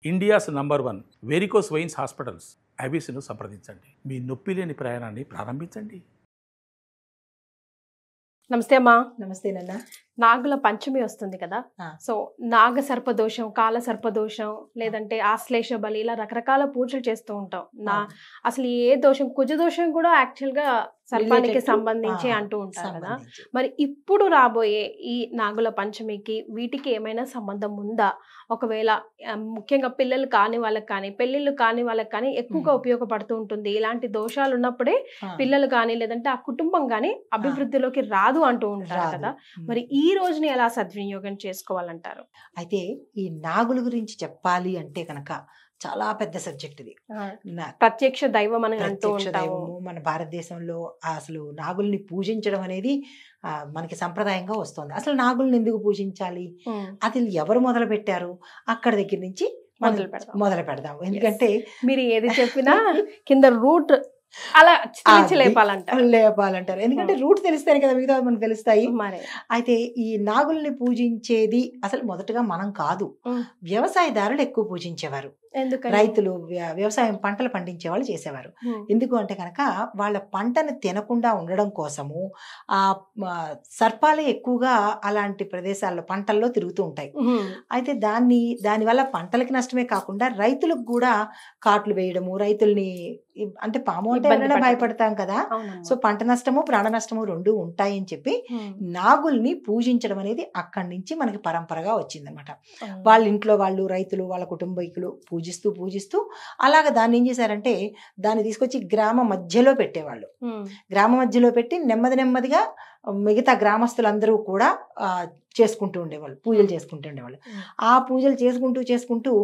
India's number 1 varicose veins hospitals అబీస్ను సంప్రదించండి. మీ నొప్పి లేని ప్రయాణాన్ని ప్రారంభించండి. నమస్తే అమ్మా. నమస్తే నాన్న. నాగుల పంచమి వస్తుంది కదా, సో నాగ సర్పదోషం, కాల సర్పదోషం, లేదంటే ఆశ్లేష బలి, ఇలా రకరకాల పూజలు చేస్తూ ఉంటాం. అసలు ఏ దోషం, కుజ దోషం కూడా యాక్చువల్ గా సర్పానికి సంబంధించి అంటూ ఉంటారు కదా. మరి ఇప్పుడు రాబోయే ఈ నాగుల పంచమికి వీటికి ఏమైనా సంబంధం ఉందా? ఒకవేళ ముఖ్యంగా పిల్లలు కాని వాళ్ళకి కానీ, పెళ్లిళ్ళు కాని వాళ్ళకి కానీ ఎక్కువగా ఉపయోగపడుతూ ఉంటుంది. ఇలాంటి దోషాలు ఉన్నప్పుడే పిల్లలు కానీ లేదంటే ఆ కుటుంబం కానీ అభివృద్ధిలోకి రాదు అంటూ ఉంటారు కదా. మరి ఈ రోజుని ఎలా సద్వినియోగం చేసుకోవాలంటారు? అయితే ఈ నాగుల గురించి చెప్పాలి అంటే కనుక చాలా పెద్ద సబ్జెక్ట్ ఇది. ప్రత్యక్ష దైవం అని అంటూ ఉంటాము. మన భారతదేశంలో అసలు నాగుల్ని పూజించడం అనేది మనకి సంప్రదాయంగా వస్తుంది. అసలు నాగుల్ని ఎందుకు పూజించాలి, అది ఎవరు మొదలు పెట్టారు, అక్కడ దగ్గర నుంచి మొదలు పెడదాం. ఎందుకంటే మీరు ఏది చెప్పినా కింద రూట్ అలా లేపాలంటారు. ఎందుకంటే రూట్ తెలిస్తేనే కదా మిగతా మనకు తెలుస్తాయి. అయితే ఈ నాగుల్ని పూజించేది అసలు మొదటగా మనం కాదు, వ్యవసాయదారులు ఎక్కువ పూజించేవారు. రైతులు వ్యవసాయం పంటలు పండించే వాళ్ళు చేసేవారు. ఎందుకు అంటే కనుక వాళ్ళ పంటను తినకుండా ఉండడం కోసము ఆ సర్పాలు ఎక్కువగా అలాంటి ప్రదేశాల్లో పంటల్లో తిరుగుతూ ఉంటాయి. అయితే దానివల్ల పంటలకి నష్టమే కాకుండా రైతులకు కూడా కాట్లు వేయడము, రైతుల్ని అంటే పాము అంటే ఎవరైనా భయపడతాం కదా, సో పంట నష్టము ప్రాణ నష్టము రెండు ఉంటాయని చెప్పి నాగుల్ని పూజించడం అనేది అక్కడి నుంచి మనకి పరంపరగా వచ్చిందనమాట. వాళ్ళ ఇంట్లో వాళ్ళు రైతులు వాళ్ళ కుటుంబీకులు పూజిస్తూ అలాగ దాన్ని ఏం చేశారంటే దాన్ని తీసుకొచ్చి గ్రామ మధ్యలో పెట్టేవాళ్ళు. గ్రామ మధ్యలో పెట్టి నెమ్మదిగా మిగతా గ్రామస్తులందరూ కూడా చేసుకుంటూ ఉండేవాళ్ళు, పూజలు చేసుకుంటూ ఉండేవాళ్ళు. ఆ పూజలు చేసుకుంటూ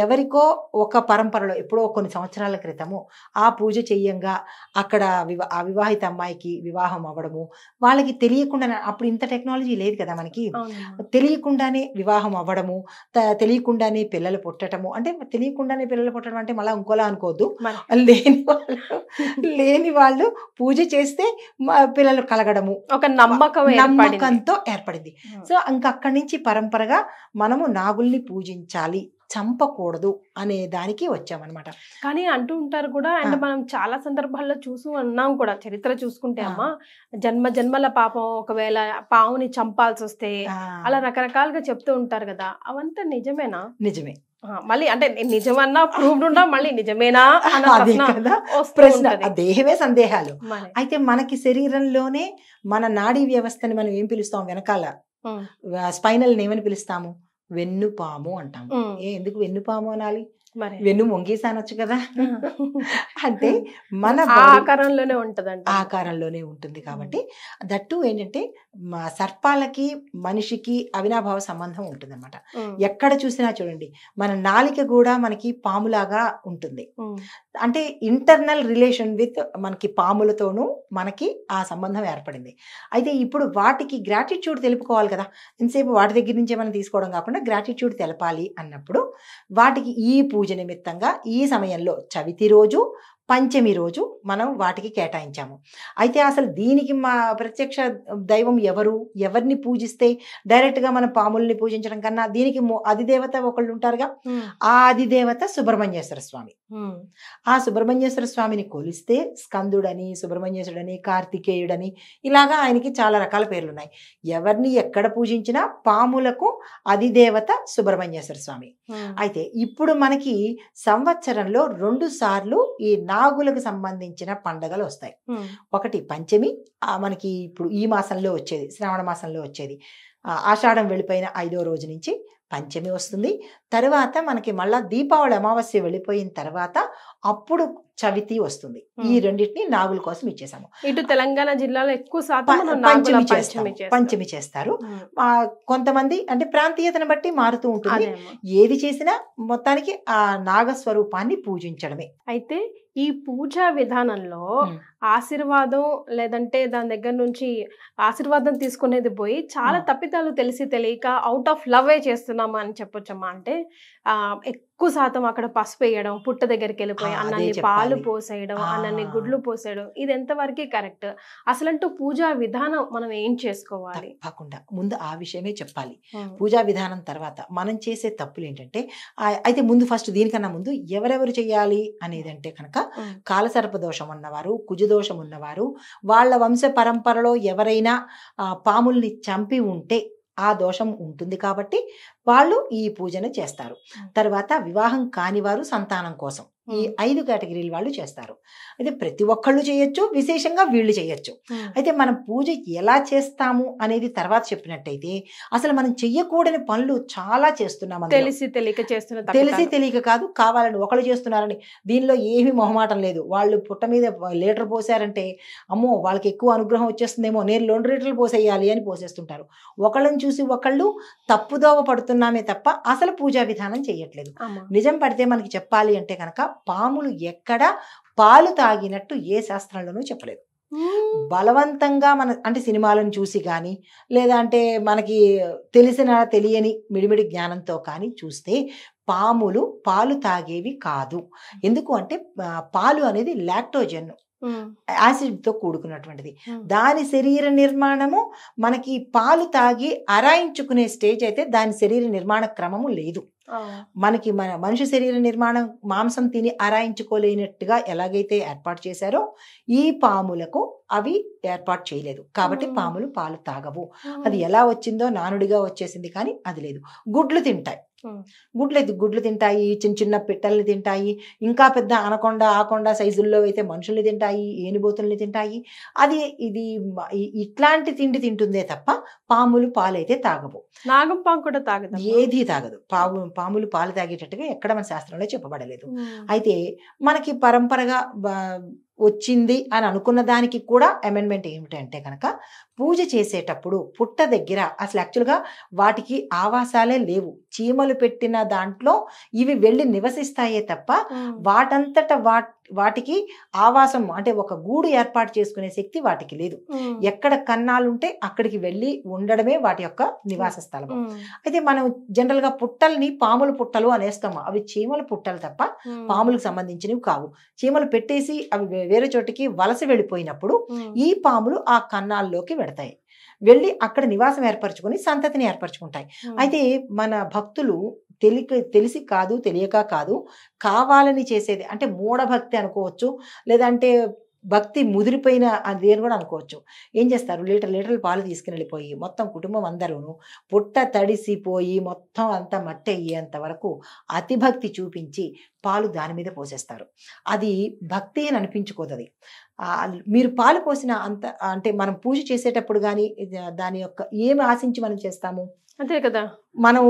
ఎవరికో ఒక పరంపరలో ఎప్పుడో కొన్ని సంవత్సరాల క్రితము ఆ పూజ చెయ్యంగా అక్కడ ఆ వివాహిత అమ్మాయికి వివాహం అవ్వడము, వాళ్ళకి తెలియకుండా, అప్పుడు ఇంత టెక్నాలజీ లేదు కదా మనకి, తెలియకుండానే వివాహం అవ్వడము, తెలియకుండానే పిల్లలు పుట్టడము. అంటే తెలియకుండానే పిల్లలు పుట్టడం అంటే మళ్ళీ ఇంకోలా అనుకోవద్దు, లేని వాళ్ళు పూజ చేస్తే పిల్లలు కలగడము ఒక నమ్మకంతో ఏర్పడింది. సో ఇంకా అక్కడి నుంచి పరంపరగా మనము నాగుల్ని పూజించాలి, చంపకూడదు అనే దానికి వచ్చామన్నమాట. కానీ అంటూ ఉంటారు కూడా, అంటే మనం చాలా సందర్భాల్లో ఉన్నాం కూడా, చరిత్ర చూసుకుంటే అమ్మా, జన్మల పాపం ఒకవేళ పావుని చంపాల్సి వస్తే అలా రకరకాలుగా చెప్తూ ఉంటారు కదా, అవంతా నిజమేనా? నిజమే. మళ్ళీ అంటే నిజమన్నా ప్రూవ్డ్ ఉండా మళ్ళీ నిజమేనా ప్రశ్న, దేహమే సందేహాలు. అయితే మనకి శరీరంలోనే మన నాడీ వ్యవస్థని మనం ఏం పిలుస్తాం, వెనకాల స్పైనల్ ఏమని పిలుస్తాము, వెన్నుపాము అంటాము. ఎందుకు వెన్నుపాము అనాలి, వెన్ను మొంగీస అనొచ్చు కదా. అంటే మన ఆకారంలోనే ఉంటుంది కాబట్టి దట్టు ఏంటంటే సర్పాలకి మనిషికి అవినాభావ సంబంధం ఉంటుంది అనమాట. ఎక్కడ చూసినా చూడండి మన నాలిక కూడా మనకి పాములాగా ఉంటుంది. అంటే ఇంటర్నల్ రిలేషన్ విత్ మనకి పాములతోనూ మనకి ఆ సంబంధం ఏర్పడింది. అయితే ఇప్పుడు వాటికి గ్రాటిట్యూడ్ తెలుపుకోవాలి కదా, ఇంతసేపు వాటి దగ్గర నుంచే మనం తీసుకోవడం కాకుండా గ్రాటిట్యూడ్ తెలపాలి అన్నప్పుడు వాటికి ఈ పూజ నిమిత్తంగా ఈ సమయంలో చవితి రోజు పంచమి రోజు మనం వాటికి కేటాయించాము. అయితే అసలు దీనికి మా ప్రత్యక్ష దైవం ఎవరిని పూజిస్తే డైరెక్ట్గా మన పాముల్ని పూజించడం కన్నా దీనికి అధిదేవత ఒకళ్ళు ఉంటారుగా, ఆ అధిదేవత సుబ్రహ్మణ్యేశ్వర స్వామి. ఆ సుబ్రహ్మణ్యేశ్వర స్వామిని కొలిస్తే స్కందుడని, సుబ్రహ్మణ్యేశ్వరుడని, కార్తికేయుడని ఇలాగా ఆయనకి చాలా రకాల పేర్లు ఉన్నాయి. ఎవరిని ఎక్కడ పూజించినా పాములకు అధిదేవత సుబ్రహ్మణ్యేశ్వర స్వామి. అయితే ఇప్పుడు మనకి సంవత్సరంలో 2 సార్లు ఈ నాగులకు సంబంధించిన పండగలు వస్తాయి. ఒకటి పంచమి, మనకి ఇప్పుడు ఈ మాసంలో వచ్చేది, శ్రావణ మాసంలో వచ్చేది. ఆషాఢం వెళ్ళిపోయిన 5వ రోజు నుంచి పంచమి వస్తుంది. తర్వాత మనకి మళ్ళా దీపావళి అమావాస్య వెళ్ళిపోయిన తర్వాత అప్పుడు చవితి వస్తుంది. ఈ రెండింటిని నాగుల కోసం ఇచ్చేసాము. ఇటు తెలంగాణ జిల్లాలో ఎక్కువ శాతం పంచమి చేస్తారు. కొంతమంది అంటే ప్రాంతీయతను బట్టి మారుతూ ఉంటుంది. ఏది చేసినా మొత్తానికి ఆ నాగస్వరూపాన్ని పూజించడమే. అయితే ఈ పూజా విధానంలో ఆశీర్వాదం లేదంటే దాని దగ్గర నుంచి ఆశీర్వాదం తీసుకునేది పోయి చాలా తప్పిదాలు తెలిసి తెలియక అవుట్ ఆఫ్ లవ్ చేస్తున్నామా అని చెప్పొచ్చమ్మా? అంటే ఎక్కువ శాతం అక్కడ పసుపు వేయడం, పుట్ట దగ్గరికి వెళ్ళిపోయి అదే అన్నన్ని చెప్పాలి. పాలు పోసేయడం, అన్నన్ని ఆ. గుడ్లు పోసేయడం, ఇది ఎంతవరకు కరెక్ట్? అసలంటూ పూజా విధానం మనం ఏం చేసుకోవాలి? తప్పకుండా ముందు ఆ విషయమే చెప్పాలి. ఉమ్, పూజా విధానం తర్వాత మనం చేసే తప్పులు ఏంటంటే అయితే ముందు ఫస్ట్ దీనికన్నా ముందు ఎవరెవరు చేయాలి అనేది అంటే కనుక ఉమ్, కాలసర్ప దోషం ఉన్నవారు, కుజదోషం ఉన్నవారు, వాళ్ళ వంశ పరంపరలో ఎవరైనా పాముల్ని చంపి ఉంటే ఆ దోషం ఉంటుంది కాబట్టి వాళ్ళు ఈ పూజను చేస్తారు. తర్వాత వివాహం కాని వారు సంతానం కోసం ఈ 5 కేటగిరీలు వాళ్ళు చేస్తారు. అయితే ప్రతి ఒక్కళ్ళు చేయొచ్చు, విశేషంగా వీళ్ళు చేయొచ్చు. అయితే మనం పూజ ఎలా చేస్తాము అనేది తర్వాత చెప్పినట్టయితే అసలు మనం చెయ్యకూడని పనులు చాలా చేస్తున్నాం అందులో. తెలిసి తెలియక చేస్తున్న తెలిసి తప్పిదాలు. తెలియక కాదు, కావాలని ఒకళ్ళు చేస్తున్నారని. దీనిలో ఏమీ మొహమాటం లేదు. వాళ్ళు పుట్ట మీద లీటర్ పోసారంటే అమ్మో వాళ్ళకి ఎక్కువ అనుగ్రహం వచ్చేస్తుందేమో, నేను 2 లీటర్లు పోసేయాలి అని పోసేస్తుంటారు. ఒకళ్ళని చూసి ఒకళ్ళు తప్పుదోవ పడుతున్నామే తప్ప అసలు పూజా విధానం చేయట్లేదు. అమ్మా. నిజం పడితే మనకి చెప్పాలి అంటే కనుక పాములు ఎక్కడ పాలు తాగినట్టు ఏ శాస్త్రంలోనూ చెప్పలేదు. ఉమ్, బలవంతంగా మన అంటే సినిమాలను చూసి కానీ లేదా అంటే మనకి తెలిసిన తెలియని మిడిమిడి జ్ఞానంతో కానీ చూస్తే పాములు పాలు తాగేవి కాదు. ఎందుకు అంటే పాలు అనేది లాక్టోజన్, ఉమ్, యాసిడ్తో కూడుకున్నటువంటిది. ఉమ్, దాని శరీర నిర్మాణము మనకి పాలు తాగి అరాయించుకునే స్టేజ్ అయితే దాని శరీర నిర్మాణ క్రమము లేదు. ఆ, మనకి మన మనిషి శరీర నిర్మాణం మాంసం తిని అరాయించుకోలేనట్టుగా ఎలాగైతే ఏర్పాటు చేశారో ఈ పాములకు అవి ఏర్పాటు చేయలేదు. కాబట్టి పాములు పాలు తాగవు. అది ఎలా వచ్చిందో నానుడిగా వచ్చేసింది, కానీ అది లేదు. గుడ్లు తింటాయి, గుడ్లు తింటాయి, చిన్న చిన్న పిట్టల్ని తింటాయి, ఇంకా పెద్ద అనకొండ ఆకొండ సైజుల్లో అయితే మనుషుల్ని తింటాయి, ఏనుబోతుల్ని తింటాయి. అది ఇది ఇట్లాంటి తిండి తింటుందే తప్ప పాములు పాలైతే తాగవు. నాగం పాము కూడా తాగదు. ఏది తాగదు. పాములు పాలు తాగేటట్టుగా ఎక్కడ మన శాస్త్రంలో చెప్పబడలేదు. అయితే మనకి పరంపరగా వచ్చింది అని అనుకున్న దానికి కూడా అమెండ్మెంట్ ఏమిటంటే కనుక పూజ చేసేటప్పుడు పుట్ట దగ్గర అసలు యాక్చువల్గా వాటికి ఆవాసాలే లేవు. చీమలు పెట్టిన దాంట్లో ఇవి వెళ్ళి నివసిస్తాయే తప్ప వాటంతట వాటికి ఆవాసం అంటే ఒక గూడు ఏర్పాటు చేసుకునే శక్తి వాటికి లేదు. ఎక్కడ కన్నాలుంటే అక్కడికి వెళ్ళి ఉండడమే వాటి యొక్క నివాస స్థలం. అయితే మనం జనరల్గా పుట్టల్ని పాముల పుట్టలు అనేస్తాము. అవి చీమల పుట్టలు తప్ప పాములకు సంబంధించినవి కావు. చీమలు పెట్టేసి అవి వేరే చోటికి వలస వెళ్ళిపోయినప్పుడు ఈ పాములు ఆ కన్నాల్లోకి వెడతాయి, వెళ్ళి అక్కడ నివాసం ఏర్పరచుకొని సంతతిని ఏర్పరచుకుంటాయి. అయితే మన భక్తులు తెలిసి కాదు, తెలియక కాదు, కావాలని చేసేది అంటే మూఢభక్తి అనుకోవచ్చు, లేదంటే భక్తి ముదిరిపోయిన అదేని కూడా అనుకోవచ్చు. ఏం చేస్తారు, లీటర్లు పాలు తీసుకుని వెళ్ళిపోయి మొత్తం కుటుంబం అందరూను పుట్ట తడిసిపోయి మొత్తం అంతా మట్టి అయ్యేంత వరకు అతిభక్తి చూపించి పాలు దాని మీద పోసేస్తారు. అది భక్తి అని అనిపించుకోదు. అది మీరు పాలు పోసిన అంత అంటే మనం పూజ చేసేటప్పుడు కానీ దాని యొక్క ఏమి ఆశించి మనం చేస్తాము, అంతే కదా, మనం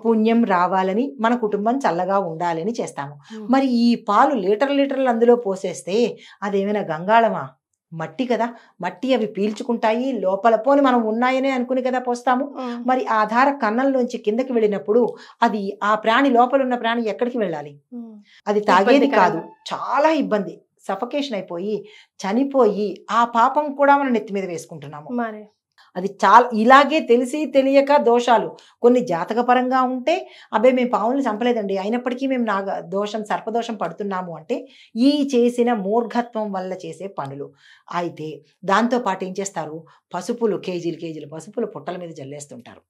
పుణ్యం రావాలని, మన కుటుంబం చల్లగా ఉండాలని చేస్తాము. మరి ఈ పాలు లీటర్లు అందులో పోసేస్తే అదేమైనా గంగాళమా? మట్టి కదా, మట్టి అవి పీల్చుకుంటాయి. లోపల పోని మనం ఉన్నాయనే అనుకుని కదా పోస్తాము. మరి ఆధార కన్నంలోంచి కిందకి వెళ్ళినప్పుడు అది ఆ ప్రాణి లోపల ఉన్న ప్రాణి ఎక్కడికి వెళ్ళాలి? అది తాగేది కాదు. చాలా ఇబ్బంది, సఫకేషన్ అయిపోయి చనిపోయి ఆ పాపం కూడా మనం నెత్తి మీద వేసుకుంటున్నాము. అది చాలా ఇలాగే తెలిసి తెలియక దోషాలు కొన్ని జాతకపరంగా ఉంటే అబ్బాయి మేము పాములను చంపలేదండి, అయినప్పటికీ మేము సర్పదోషం పడుతున్నాము అంటే ఈ చేసిన మూర్ఘత్వం వల్ల చేసే పనులు. అయితే దాంతోపాటు ఏం చేస్తారు, పసుపులు కేజీలు పసుపులు పుట్టల మీద జల్లేస్తుంటారు.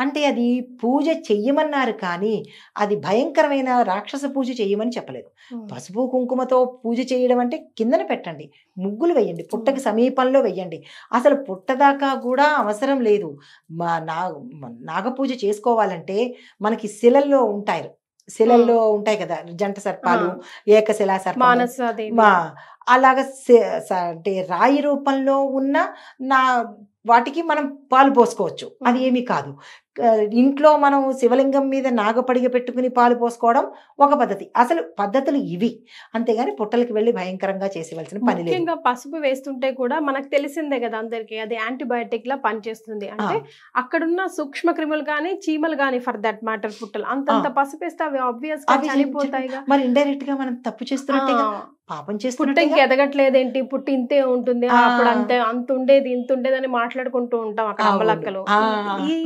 అంటే అది పూజ చెయ్యమన్నారు కానీ అది భయంకరమైన రాక్షస పూజ చెయ్యమని చెప్పలేదు. పసుపు కుంకుమతో పూజ చేయడం అంటే కిందన పెట్టండి, ముగ్గులు వెయ్యండి, పుట్టకి సమీపంలో వెయ్యండి. అసలు పుట్టదాకా కూడా అవసరం లేదు. నాగపూజ చేసుకోవాలంటే మనకి శిలల్లో ఉంటాయి కదా జంట సర్పాలు, ఏకశిలా సర్పం, అలాగా అంటే రాయి రూపంలో ఉన్న వాటికి మనం పాలు పోసుకోవచ్చు. అది ఏమీ కాదు. ఇంట్లో మనం శివలింగం మీద నాగపడిగ పెట్టుకుని పాలు పోసుకోవడం ఒక పద్ధతి. అసలు పద్ధతులు ఇవి, అంతేగాని పుట్టలకి వెళ్ళి భయంకరంగా చేసేవలసిన పని లేదు. ముఖ్యంగా పసుపు వేస్తుంటే కూడా మనకు తెలిసిందే కదా అందరికి, అది యాంటీబయాటిక్ లా పనిచేస్తుంది. అంటే అక్కడున్న సూక్ష్మ క్రిములు కానీ చీమలు కానీ ఫర్ దట్ మ్యాటర్ పుట్టలు అంతంత పసుపు వేస్తే అవి ఆబ్వియస్ గా చనిపోతాయి. మరి ఇండైరెక్ట్ గా మనం తప్పు చేస్తున్నట్టే, పాపం చేస్తున్నట్టే. పుట్ట ఎదగట్లేదేంటి, పుట్టి ఇంతే ఉంటుంది, అప్పుడు అంత ఉండేది ఇంత ఉండేది అని మాట్లాడుకుంటూ ఉంటాం అక్కడ అమ్మలక్కలు.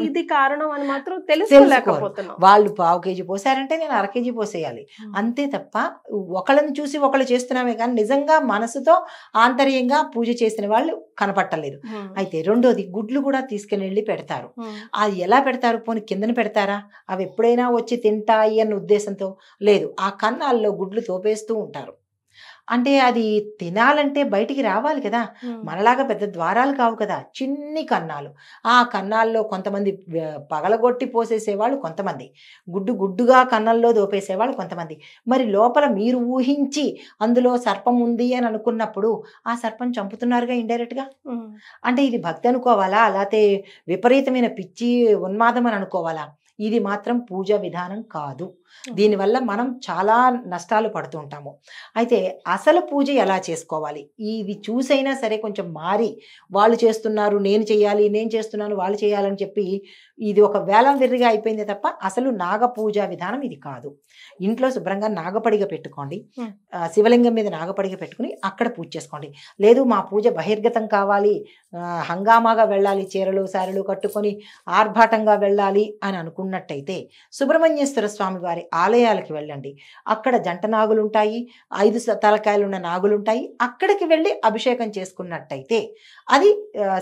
ఇది కారణం కారణం అని మాత్రం తెలుసుకోలేకపోతున్నాం. వాళ్ళు 1/2 కేజీ పోసారంటే నేను 1/2 కేజీ పోసేయాలి, అంతే తప్ప ఒకళ్ళని చూసి ఒకళ్ళు చేస్తున్నామే కానీ నిజంగా మనసుతో ఆంతర్యంగా పూజ చేసిన వాళ్ళు కనపట్టలేదు. అయితే రెండోది, గుడ్లు కూడా తీసుకెళ్ళి పెడతారు. అది ఎలా పెడతారు? పోనీ కిందన పెడతారా? అవి ఎప్పుడైనా వచ్చి తింటాయి అన్న ఉద్దేశంతో లేదు, ఆ కన్నాల్లో గుడ్లు తోపేస్తూ ఉంటారు. అంటే అది తినాలంటే బయటికి రావాలి కదా, మనలాగా పెద్ద ద్వారాలు కావు కదా, చిన్ని కన్నాలు. ఆ కన్నాల్లో కొంతమంది పగలగొట్టి పోసేసేవాళ్ళు, కొంతమంది గుడ్డుగా కన్నల్లో దోపేసేవాళ్ళు కొంతమంది. మరి లోపల మీరు ఊహించి అందులో సర్పం ఉంది అని అనుకున్నప్పుడు ఆ సర్పం చంపుతున్నారుగా ఇండైరెక్ట్గా. అంటే ఇది భక్తి అనుకోవాలా, అలాతే విపరీతమైన పిచ్చి ఉన్మాదం అని అనుకోవాలా? ఇది మాత్రం పూజా విధానం కాదు. దీనివల్ల మనం చాలా నష్టాలు పడుతూ ఉంటాము. అయితే అసలు పూజ ఎలా చేసుకోవాలి, ఇవి చూసైనా సరే కొంచెం మారి వాళ్ళు చేస్తున్నారు నేను చేయాలి, నేను చేస్తున్నాను వాళ్ళు చేయాలని చెప్పి ఇది ఒక వేలం వెర్రిగా అయిపోయింది తప్ప అసలు నాగ పూజా విధానం ఇది కాదు. ఇంట్లో శుభ్రంగా నాగపడిగ పెట్టుకోండి, శివలింగం మీద నాగపడిగ పెట్టుకుని అక్కడ పూజ చేసుకోండి. లేదు మా పూజ బహిర్గతం కావాలి, హంగామాగా వెళ్ళాలి, చీరలు సారెలు కట్టుకొని ఆర్భాటంగా వెళ్ళాలి అని అనుకున్నట్టయితే సుబ్రహ్మణ్యేశ్వర స్వామి వారి ఆలయాలకు వెళ్ళండి. అక్కడ జంట నాగులు ఉంటాయి, 5 తలకాయలున్న నాగులు ఉంటాయి. అక్కడికి వెళ్ళి అభిషేకం చేసుకున్నట్టయితే అది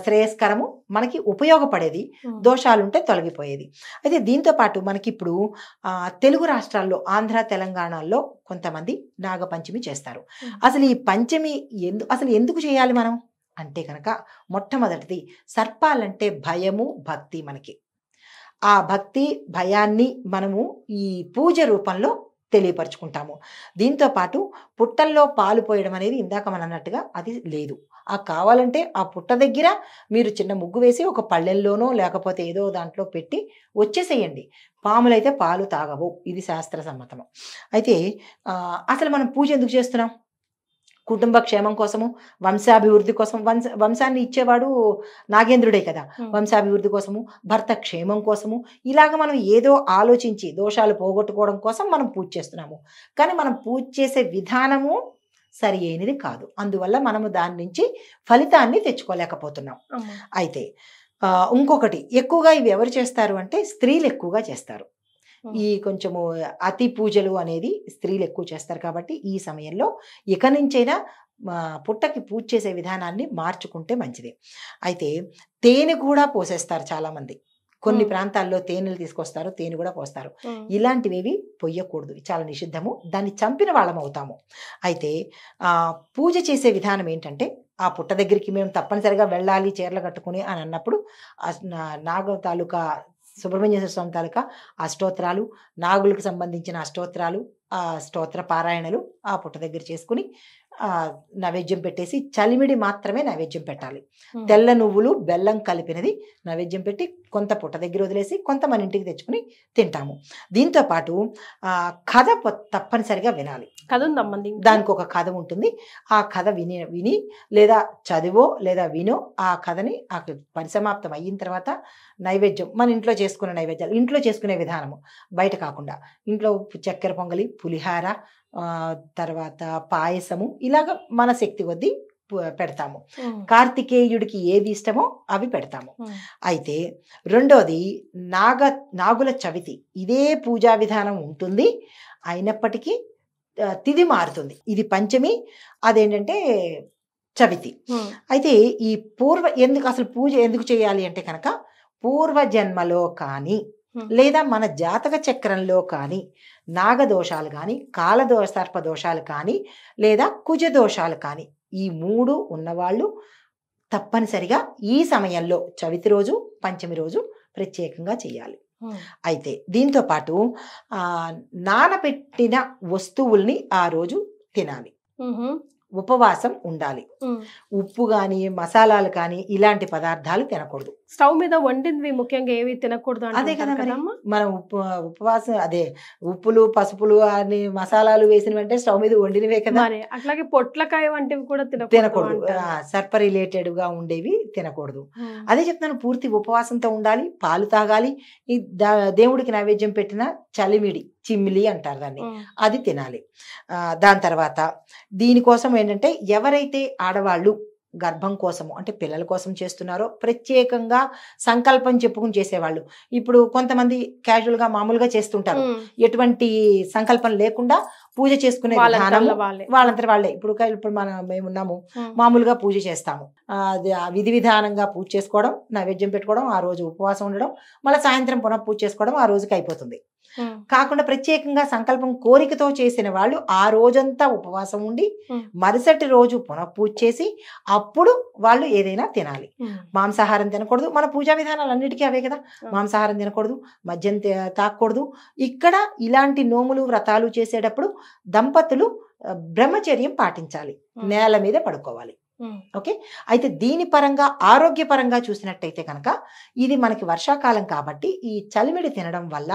శ్రేయస్కరము, మనకి ఉపయోగపడేది, దోషాలుంటే తొలగిపోయేది. అయితే దీంతో పాటు మనకి ఇప్పుడు తెలుగు రాష్ట్రాల్లో ఆంధ్ర తెలంగాణలో కొంతమంది నాగపంచమి చేస్తారు. అసలు ఈ పంచమి అసలు ఎందుకు చేయాలి మనం అంటే కనుక, మొట్టమొదటిది సర్పాలంటే భయము, భక్తి. మనకి ఆ భక్తి భయాన్ని మనము ఈ పూజ రూపంలో తెలియపరుచుకుంటాము. దీంతో పాటు పుట్టల్లో పాలు పోయడం అనేది ఇందాక మనం అన్నట్టుగా అది లేదు. కావాలంటే ఆ పుట్ట దగ్గర మీరు చిన్న ముగ్గు వేసి ఒక పళ్ళెల్లోనో లేకపోతే ఏదో దాంట్లో పెట్టి వచ్చేసేయండి. పాములైతే పాలు తాగవు, ఇది శాస్త్ర సమ్మతము. అయితే అసలు మనం పూజ ఎందుకు చేస్తున్నాం? కుటుంబ క్షేమం కోసము, వంశాభివృద్ధి కోసం. వంశాన్ని ఇచ్చేవాడు నాగేంద్రుడే కదా. వంశాభివృద్ధి కోసము, భర్త క్షేమం కోసము, ఇలాగ మనం ఏదో ఆలోచించి దోషాలు పోగొట్టుకోవడం కోసం మనం పూజ చేస్తున్నాము. కానీ మనం పూజ చేసే విధానము సరి అయినది కాదు. అందువల్ల మనము దాని నుంచి ఫలితాన్ని తెచ్చుకోలేకపోతున్నాం. అయితే ఇంకొకటి, ఎక్కువగా ఇవి ఎవరు చేస్తారు అంటే స్త్రీలు ఎక్కువగా చేస్తారు. ఈ కొంచెము అతి పూజలు అనేది స్త్రీలు ఎక్కువ చేస్తారు. కాబట్టి ఈ సమయంలో ఇక నుంచైనా పుట్టకి పూజ చేసే విధానాన్ని మార్చుకుంటే మంచిది. అయితే తేనె కూడా పోసేస్తారు చాలామంది. కొన్ని ప్రాంతాల్లో తేనెలు తీసుకొస్తారు, తేనె కూడా పోస్తారు. ఇలాంటివి పొయ్యకూడదు, చాలా నిషిద్ధము. దాన్ని చంపిన వాళ్ళం అవుతాము. అయితే పూజ చేసే విధానం ఏంటంటే, ఆ పుట్ట దగ్గరికి మేము తప్పనిసరిగా వెళ్ళాలి చీరలు కట్టుకుని అని అన్నప్పుడు నాగ తాలూకా సుబ్రహ్మణ్యేశ్వర స్వామి తాలూకా అష్టోత్తరాలు, నాగులకు సంబంధించిన అష్టోత్తరాలు, ఆ స్తోత్ర పారాయణలు ఆ పుట్ట దగ్గర చేసుకుని నైవేద్యం పెట్టేసి, చలిమిడి మాత్రమే నైవేద్యం పెట్టాలి. తెల్ల నువ్వులు బెల్లం కలిపినది నైవేద్యం పెట్టి కొంత పుట్ట దగ్గర వదిలేసి కొంత మన ఇంటికి తెచ్చుకుని తింటాము. దీంతో పాటు కథ తప్పనిసరిగా వినాలి. కథ ఉందమ్మంది, దానికి ఒక కథ ఉంటుంది. ఆ కథ విని లేదా చదివో లేదా వినో ఆ కథని పరిసమాప్తం అయిన తర్వాత నైవేద్యం, మన ఇంట్లో చేసుకునే నైవేద్యాలు, ఇంట్లో చేసుకునే విధానము బయట కాకుండా, ఇంట్లో చక్కెర పొంగలి, పులిహార, తర్వాత పాయసము, ఇలాగ మన శక్తి కొద్దీ పెడతాము. కార్తికేయుడికి ఏది ఇష్టమో అవి పెడతాము. అయితే రెండోది నాగుల చవితి, ఇదే పూజా విధానం ఉంటుంది. అయినప్పటికీ తిథి మారుతుంది. ఇది పంచమి, అదేంటంటే చవితి. అయితే ఈ అసలు పూజ ఎందుకు చేయాలి అంటే కనుక, పూర్వజన్మలో కానీ లేదా మన జాతక చక్రంలో కానీ నాగదోషాలు కానీ, సర్పదోషాలు కానీ, లేదా కుజదోషాలు కానీ, ఈ 3 ఉన్నవాళ్ళు తప్పనిసరిగా ఈ సమయంలో చవితి రోజు, పంచమి రోజు ప్రత్యేకంగా చేయాలి. అయితే దీంతో పాటు నానబెట్టిన వస్తువుల్ని ఆ రోజు తినాలి, ఉపవాసం ఉండాలి. ఉప్పు కానీ మసాలాలు కానీ ఇలాంటి పదార్థాలు తినకూడదు. స్టవ్ మీద వండినవి ముఖ్యంగా ఏవి తినకూడదు. అదే కదా మరి, మనం ఉపవాసం అదే ఉప్పులు పసుపులు అని మసాలాలు వేసినవంటే స్టవ్ మీద వండినవే కదా. అట్లాగే పొట్లకాయ వంటివి కూడా తినకూడదు. సర్ప రిలేటెడ్ గా ఉండేవి తినకూడదు. అదే చెప్తాను, పూర్తి ఉపవాసంతో ఉండాలి, పాలు తాగాలి. ఈ దేవుడికి నైవేద్యం పెట్టిన చలిమిడి, చిమ్మిలి అంటారు దాన్ని, అది తినాలి. దాని తర్వాత దీనికోసం ఏంటంటే, ఎవరైతే ఆడవాళ్ళు గర్భం కోసము అంటే పిల్లల కోసం చేస్తున్నారో ప్రత్యేకంగా సంకల్పం చెప్పుకుని చేసేవాళ్ళు. ఇప్పుడు కొంతమంది క్యాజువల్గా మామూలుగా చేస్తుంటారు, ఎటువంటి సంకల్పం లేకుండా పూజ చేసుకునే విధానము వాళ్ళంతా వాళ్ళే. ఇప్పుడు మేమున్నాము, మామూలుగా పూజ చేస్తాము, అది విధి విధానంగా పూజ చేసుకోవడం, నైవేద్యం పెట్టుకోవడం, ఆ రోజు ఉపవాసం ఉండడం, మళ్ళీ సాయంత్రం పునః పూజ చేసుకోవడం, ఆ రోజుకి అయిపోతుంది. కాకుండా ప్రత్యేకంగా సంకల్పం కోరికతో చేసిన వాళ్ళు ఆ రోజంతా ఉపవాసం ఉండి మరుసటి రోజు పునః పూజ చేసి అప్పుడు వాళ్ళు ఏదైనా తినాలి. మాంసాహారం తినకూడదు. మన పూజా విధానాలు అన్నిటికీ అవే కదా, మాంసాహారం తినకూడదు, మద్యం తాకూడదు. ఇక్కడ ఇలాంటి నోములు వ్రతాలు చేసేటప్పుడు దంపతులు బ్రహ్మచర్యం పాటించాలి, నేల మీద పడుకోవాలి. ఓకే. అయితే దీని పరంగా ఆరోగ్యపరంగా చూసినట్టయితే కనుక ఇది మనకి వర్షాకాలం కాబట్టి ఈ చలిమిడి తినడం వల్ల,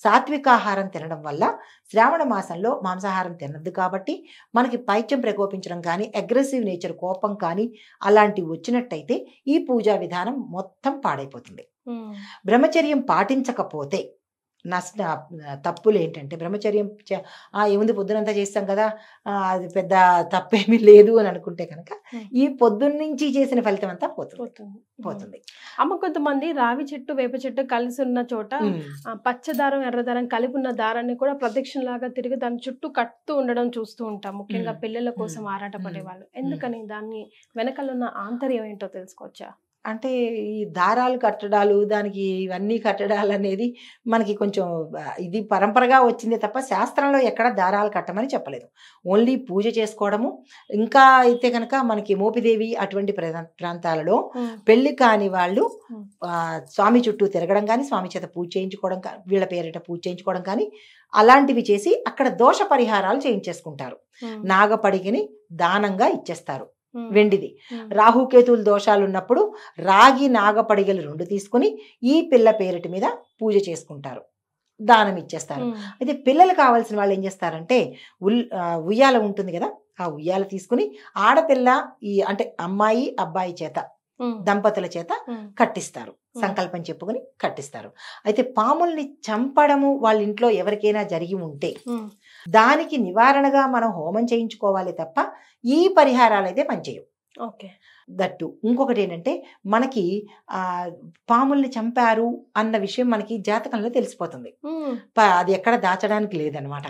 సాత్వికాహారం తినడం వల్ల, శ్రావణ మాసంలో మాంసాహారం తినద్దు కాబట్టి మనకి పైత్యం ప్రకోపించడం కానీ, అగ్రెసివ్ నేచర్ కోపం కానీ అలాంటివి వచ్చినట్టయితే ఈ పూజా విధానం మొత్తం పాడైపోతుంది. బ్రహ్మచర్యం పాటించకపోతే తప్పులు ఏంటంటే, బ్రహ్మచర్యం ఏముంది పొద్దునంతా చేస్తాం కదా, అది పెద్ద తప్పేమీ లేదు అని అనుకుంటే కనుక ఈ పొద్దున్నుంచి చేసిన ఫలితం అంతా పోతుంది. అమ్మ, కొంతమంది రావి చెట్టు వేప చెట్టు కలిసి ఉన్న చోట పచ్చదారం ఎర్రదారం కలిపి ఉన్న దారాన్ని కూడా ప్రదక్షిణ లాగా తిరిగి దాని చుట్టూ కట్టుతూ ఉండడం చూస్తూ ఉంటాం, ముఖ్యంగా పిల్లల కోసం ఆరాటపడే వాళ్ళు. ఎందుకని? దాన్ని వెనకాల ఉన్న ఆంతర్యం ఏంటో తెలుసుకోవచ్చా? అంటే ఈ దారాలు కట్టడాలు, దానికి ఇవన్నీ కట్టడాలు అనేది మనకి కొంచెం ఇది పరంపరగా వచ్చిందే తప్ప శాస్త్రంలో ఎక్కడ దారాలు కట్టమని చెప్పలేదు. ఓన్లీ పూజ చేసుకోవడము. ఇంకా అయితే కనుక మనకి మోపిదేవి అటువంటి ప్రాంతాలలో పెళ్లి కాని వాళ్ళు స్వామి చుట్టూ తిరగడం కానీ, స్వామి చేత పూజ చేయించుకోవడం కానీ, వీళ్ళ పేరిట పూజ చేయించుకోవడం కానీ అలాంటివి చేసి అక్కడ దోష పరిహారాలు చేయించేసుకుంటారు. నాగపడిగిని దానంగా ఇచ్చేస్తారు, వెండిది. రాహుకేతువుల దోషాలు ఉన్నప్పుడు రాగి నాగపడిగలు 2 తీసుకుని ఈ పిల్ల పేరిటి మీద పూజ చేసుకుంటారు, దానం ఇచ్చేస్తారు. అయితే పిల్లలు కావాల్సిన వాళ్ళు ఏం చేస్తారంటే ఉయ్యాల ఉంటుంది కదా, ఆ ఉయ్యాల తీసుకుని ఆడపిల్ల అంటే అమ్మాయి అబ్బాయి చేత, దంపతుల చేత కట్టిస్తారు, సంకల్పం చెప్పుకొని కట్టిస్తారు. అయితే పాముల్ని చంపడము వాళ్ళ ఇంట్లో ఎవరికైనా జరిగి ఉంటే దానికి నివారణగా మనం హోమం చేయించుకోవాలి తప్ప ఈ పరిహారాలు అయితే పనిచేయవు. ఓకే. దట్టు ఇంకొకటి ఏంటంటే, మనకి పాముల్ని చంపారు అన్న విషయం మనకి జాతకంలో తెలిసిపోతుంది, అది ఎక్కడ దాచడానికి లేదనమాట.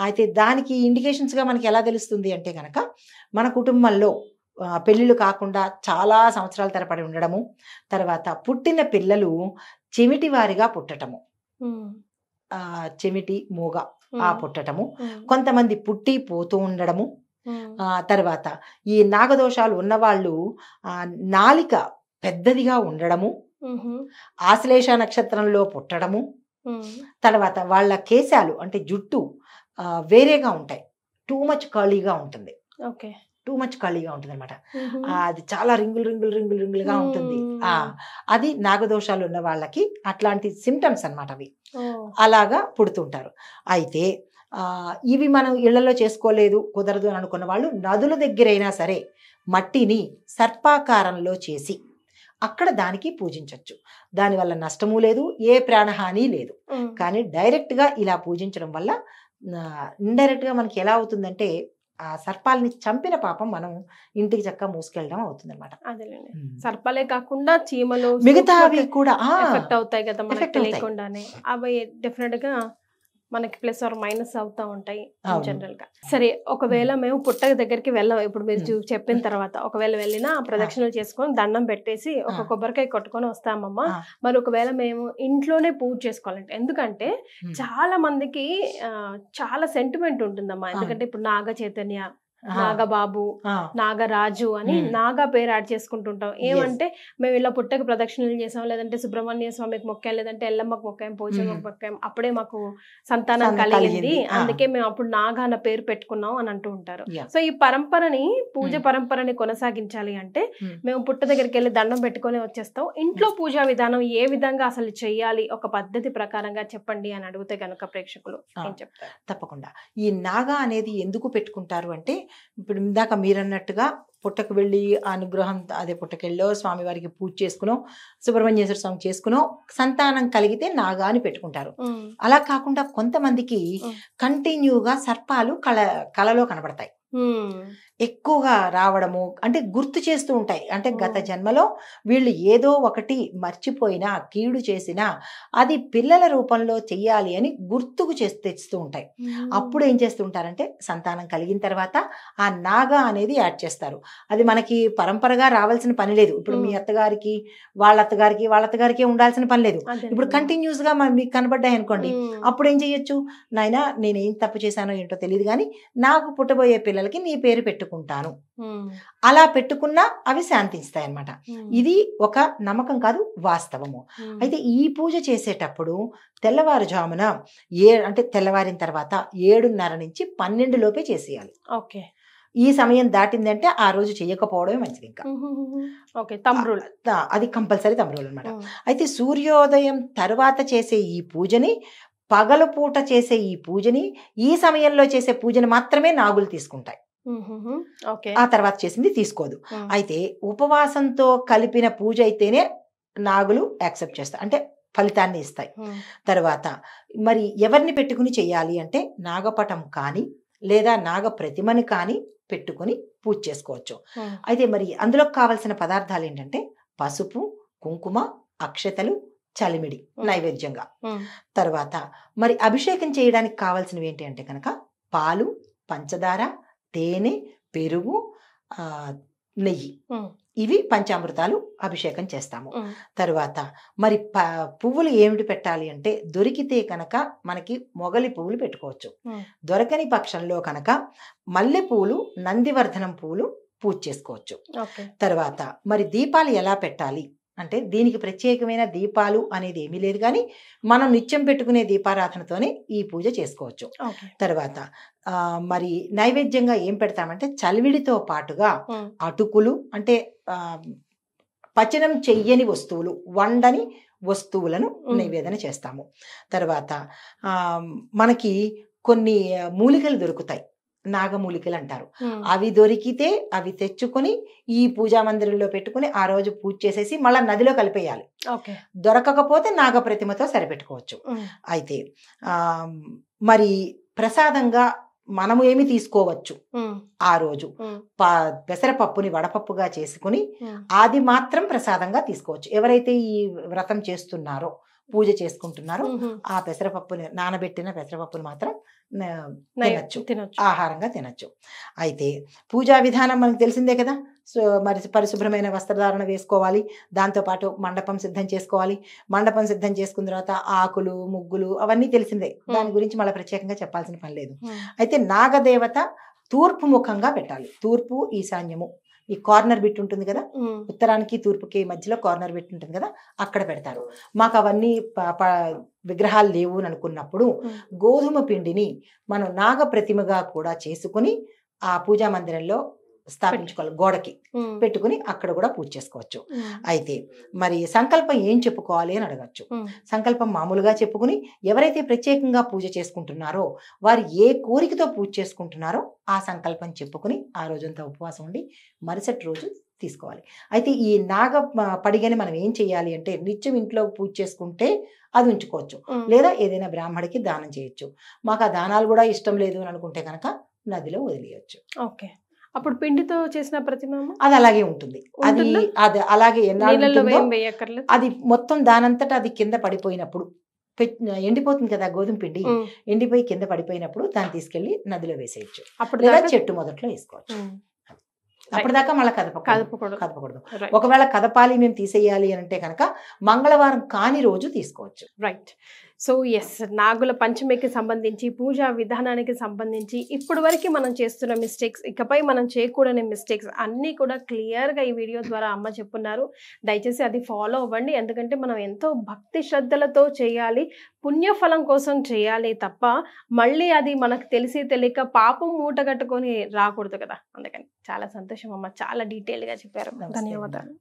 అయితే దానికి ఇండికేషన్స్ గా మనకి ఎలా తెలుస్తుంది అంటే కనుక, మన కుటుంబంలో పెళ్ళిళ్ళు కాకుండా చాలా సంవత్సరాల తరబడి ఉండడము, తర్వాత పుట్టిన పిల్లలు చెమిటి వారిగా పుట్టటము, చెమిటి మూగ పుట్టటము, కొంతమంది పుట్టి పోతూ ఉండడము, తర్వాత ఈ నాగదోషాలు ఉన్నవాళ్ళు నాలిక పెద్దదిగా ఉండడము, ఆశ్లేష నక్షత్రంలో పుట్టడము, తర్వాత వాళ్ళ కేశాలు అంటే జుట్టు వేరేగా ఉంటాయి, టూ మచ్ కర్లీగా ఉంటుంది. ఓకే. టూ మచ్ ఖాళీగా ఉంటుంది అనమాట. అది చాలా రింగులుగా ఉంటుంది. అది నాగదోషాలు ఉన్న వాళ్ళకి అట్లాంటి సిమ్టమ్స్ అనమాట అవి, అలాగా పుడుతుంటారు. అయితే ఇవి మనం ఇళ్లలో చేసుకోలేదు, కుదరదు అని అనుకున్న వాళ్ళు నదుల దగ్గరైనా సరే మట్టిని సర్పాకారంలో చేసి అక్కడ దానికి పూజించవచ్చు. దానివల్ల నష్టము లేదు, ఏ ప్రాణహాని లేదు. కానీ డైరెక్ట్గా ఇలా పూజించడం వల్ల ఇండైరెక్ట్గా మనకి ఎలా అవుతుందంటే, ఆ సర్పాలని చంపిన పాపం మనం ఇంటికి చక్కగా మోసుకెళ్ళడం అవుతుంది అనమాట. అదేలేండి. సర్పాలే కాకుండా చీమలు మిగతా అవి కూడా ఎఫెక్ట్ అవుతాయి కదా మనకి తెలియకుండానే. అవి డెఫినెట్ గా మనకి ప్లస్ ఆర్ మైనస్ అవుతా ఉంటాయి జనరల్ గా. సరే, ఒకవేళ మేము పుట్టక దగ్గరికి వెళ్ళాం, ఇప్పుడు మీరు చెప్పిన తర్వాత ఒకవేళ వెళ్ళినా ప్రదక్షిణలు చేసుకొని దండం పెట్టేసి ఒక కొబ్బరికాయ కొట్టుకొని వస్తామమ్మా. మరి ఒకవేళ మేము ఇంట్లోనే పూజ చేసుకోవాలంటే, ఎందుకంటే చాలా మందికి చాలా సెంటిమెంట్ ఉంటుందమ్మా. ఎందుకంటే ఇప్పుడు నాగ చైతన్య, నాగబాబు, నాగరాజు అని నాగా పేరు యాడ్ చేసుకుంటుంటాం. ఏమంటే మేము ఇలా పుట్టక ప్రదక్షిణలు చేసాం, లేదంటే సుబ్రహ్మణ్య స్వామికి మొక్కాం, లేదంటే ఎల్లమ్మకి మొక్కాం, పోచమ్మకి మొక్కాం, అప్పుడే మాకు సంతానం కలిగింది, అందుకే మేము అప్పుడు నాగా అన్న పేరు పెట్టుకున్నాం అని అంటూ ఉంటారు. సో ఈ పరంపరని, పూజ పరంపరని కొనసాగించాలి అంటే మేము పుట్ట దగ్గరికి వెళ్ళి దండం పెట్టుకొని వచ్చేస్తాం. ఇంట్లో పూజా విధానం ఏ విధంగా అసలు చెయ్యాలి, ఒక పద్ధతి ప్రకారంగా చెప్పండి అని అడిగితే కనుక ప్రేక్షకులు ఏం చెప్తారు? తప్పకుండా. ఈ నాగా అనేది ఎందుకు పెట్టుకుంటారు అంటే, ఇప్పుడు ఇందాక మీరన్నట్టుగా పుట్టకు వెళ్ళి అనుగ్రహం, అదే పుట్టకెళ్ళో స్వామివారికి పూజ చేసుకునో, సుబ్రహ్మణ్యేశ్వర స్వామి చేసుకునో సంతానం కలిగితే నాగా అని పెట్టుకుంటారు. అలా కాకుండా కొంతమందికి కంటిన్యూగా సర్పాలు కలలో కనబడతాయి. ఎక్కువగా రావడము, అంటే గుర్తు చేస్తూ ఉంటాయి. అంటే గత జన్మలో వీళ్ళు ఏదో ఒకటి మర్చిపోయినా, కీడు చేసినా అది పిల్లల రూపంలో చెయ్యాలి అని గుర్తుకు తెస్తూ ఉంటాయి. అప్పుడు ఏం చేస్తూ ఉంటారంటే సంతానం కలిగిన తర్వాత ఆ నాగా అనేది యాడ్ చేస్తారు. అది మనకి పరంపరగా రావాల్సిన పని లేదు. ఇప్పుడు మీ అత్తగారికి వాళ్ళ అత్తగారికి ఉండాల్సిన పని లేదు. ఇప్పుడు కంటిన్యూస్ గా మీకు కనబడ్డాయి అనుకోండి, అప్పుడు ఏం చెయ్యొచ్చు, నాయనా నేనేం తప్పు చేశానో ఏంటో తెలియదు కానీ నాకు పుట్టబోయే పిల్లలకి నీ పేరు పెట్టుకుంటాను, అలా పెట్టుకున్నా అవి శాంతిస్తాయి అన్నమాట. ఇది ఒక నమ్మకం కాదు, వాస్తవము. అయితే ఈ పూజ చేసేటప్పుడు తెల్లవారుజామున అంటే తెల్లవారిన తర్వాత 7:30 నుంచి 12 లోపే చేసేయాలి. ఓకే. ఈ సమయం దాటిందంటే ఆ రోజు చేయకపోవడమే మంచిది. ఇంకా అది కంపల్సరీ తమ్ముడు అనమాట. అయితే సూర్యోదయం తర్వాత చేసే ఈ పూజని, పగలుపూట చేసే ఈ పూజని, ఈ సమయంలో చేసే పూజని మాత్రమే నాగులు తీసుకుంటాయి. ఆ తర్వాత చేసింది తీసుకోదు. అయితే ఉపవాసంతో కలిపిన పూజ అయితేనే నాగులు యాక్సెప్ట్ చేస్తాయి, అంటే ఫలితాన్ని ఇస్తాయి. తర్వాత మరి ఎవరిని పెట్టుకుని చెయ్యాలి అంటే నాగపటం కానీ లేదా నాగ ప్రతిమని కానీ పెట్టుకుని పూజ చేసుకోవచ్చు. అయితే మరి అందులో కావాల్సిన పదార్థాలు ఏంటంటే పసుపు, కుంకుమ, అక్షతలు, చలిమిడి నైవేద్యంగా. తర్వాత మరి అభిషేకం చేయడానికి కావాల్సినవి ఏంటి అంటే కనుక పాలు, పంచదార, తేనె, పెరుగు, నెయ్యి, ఇవి పంచామృతాలు అభిషేకం చేస్తాము. తర్వాత మరి పువ్వులు ఏమిటి పెట్టాలి అంటే దొరికితే కనుక మనకి మొగలి పువ్వులు పెట్టుకోవచ్చు. దొరకని పక్షంలో కనుక మల్లె పువ్వులు, నందివర్ధనం పువ్వులు పూజ చేసుకోవచ్చు. తర్వాత మరి దీపాలు ఎలా పెట్టాలి అంటే దీనికి ప్రత్యేకమైన దీపాలు అనేది ఏమీ లేదు, కానీ మనం నిత్యం పెట్టుకునే దీపారాధనతోనే ఈ పూజ చేసుకోవచ్చు. తర్వాత మరి నైవేద్యంగా ఏం పెడతామంటే చలివిడితో పాటుగా అటుకులు, అంటే పచనం చెయ్యని వస్తువులు, వండని వస్తువులను నైవేదన చేస్తాము. తర్వాత మనకి కొన్ని మూలికలు దొరుకుతాయి, నాగమూలికలు అంటారు. అవి దొరికితే అవి తెచ్చుకొని ఈ పూజా మందిరంలో పెట్టుకుని ఆ రోజు పూజ చేసేసి మళ్ళా నదిలో కలిపేయాలి. దొరకకపోతే నాగ ప్రతిమతో సరిపెట్టుకోవచ్చు. అయితే మరి ప్రసాదంగా మనము ఏమి తీసుకోవచ్చు, ఆ రోజు పెసరపప్పుని వడపప్పుగా చేసుకుని అది మాత్రం ప్రసాదంగా తీసుకోవచ్చు. ఎవరైతే ఈ వ్రతం చేస్తున్నారో, పూజ చేసుకుంటున్నారో ఆ పెసరపప్పుని, నానబెట్టిన పెసరపప్పుని మాత్రం తినచ్చు, ఆహారంగా తినచ్చు. అయితే పూజా విధానం మనకు తెలిసిందే కదా. సో మరి పరిశుభ్రమైన వస్త్రధారణ వేసుకోవాలి, దాంతోపాటు మండపం సిద్ధం చేసుకోవాలి. మండపం సిద్ధం చేసుకున్న తర్వాత ఆకులు, ముగ్గులు అవన్నీ తెలిసిందే, దాని గురించి మళ్ళీ ప్రత్యేకంగా చెప్పాల్సిన పని లేదు. అయితే నాగదేవత తూర్పు ముఖంగా పెట్టాలి. తూర్పు, ఈశాన్యము, ఈ కార్నర్ బిట్ ఉంటుంది కదా, ఉత్తరానికి తూర్పుకి మధ్యలో కార్నర్ బిట్ ఉంటుంది కదా, అక్కడ పెడతారు. మాకు అవన్నీ విగ్రహాలు లేవు అని అనుకున్నప్పుడు గోధుమ పిండిని మనం నాగ ప్రతిమగా కూడా చేసుకుని ఆ పూజా మందిరంలో స్థాపించుకోవాలి, గోడకి పెట్టుకుని అక్కడ కూడా పూజ చేసుకోవచ్చు. అయితే మరి సంకల్పం ఏం చెప్పుకోవాలి అని అడగచ్చు. సంకల్పం మామూలుగా చెప్పుకుని ఎవరైతే ప్రత్యేకంగా పూజ చేసుకుంటున్నారో వారు ఏ కోరికతో పూజ చేసుకుంటున్నారో ఆ సంకల్పం చెప్పుకుని ఆ రోజంతా ఉపవాసం ఉండి మరుసటి రోజు తీసుకోవాలి. అయితే ఈ నాగ పడిగని మనం ఏం చేయాలి అంటే నిత్యం ఇంట్లో పూజ చేసుకుంటే అది ఉంచుకోవచ్చు, లేదా ఏదైనా బ్రాహ్మడికి దానం చేయొచ్చు. మాకు ఆ దానాలు కూడా ఇష్టం లేదు అని అనుకుంటే కనుక నదిలో వదిలేయచ్చు. ఓకే. అప్పుడు పిండితో చేసిన ప్రతిమ అది అలాగే ఉంటుంది. అది అలాగే అది మొత్తం దానంతటా అది కింద పడిపోయినప్పుడు ఎండిపోతుంది కదా గోధుమ పిండి, ఎండిపోయి కింద పడిపోయినప్పుడు దాన్ని తీసుకెళ్లి నదిలో వేసేయచ్చు, లేదా చెట్టు మొదట్లో వేసుకోవచ్చు. అప్పటిదాకా మళ్ళీ కదపకూడదు. ఒకవేళ కదపాలి, మేము తీసేయాలి అని అంటే కనుక మంగళవారం కాని రోజు తీసుకోవచ్చు. రైట్. సో ఎస్, నాగుల పంచమికి సంబంధించి పూజా విధానానికి సంబంధించి ఇప్పటి వరకు మనం చేస్తున్న మిస్టేక్స్, ఇకపై మనం చేయకూడని మిస్టేక్స్ అన్నీ కూడా క్లియర్గా ఈ వీడియో ద్వారా అమ్మ చెప్పున్నారు. దయచేసి అది ఫాలో అవ్వండి, ఎందుకంటే మనం ఎంతో భక్తి శ్రద్ధలతో చేయాలి, పుణ్యఫలం కోసం చేయాలి తప్ప మళ్ళీ అది మనకు తెలిసి తెలియక పాపం మూట కట్టుకొని రాకూడదు కదా. అందుకని చాలా సంతోషం అమ్మ, చాలా డీటెయిల్గా చెప్పారు. ధన్యవాదాలు.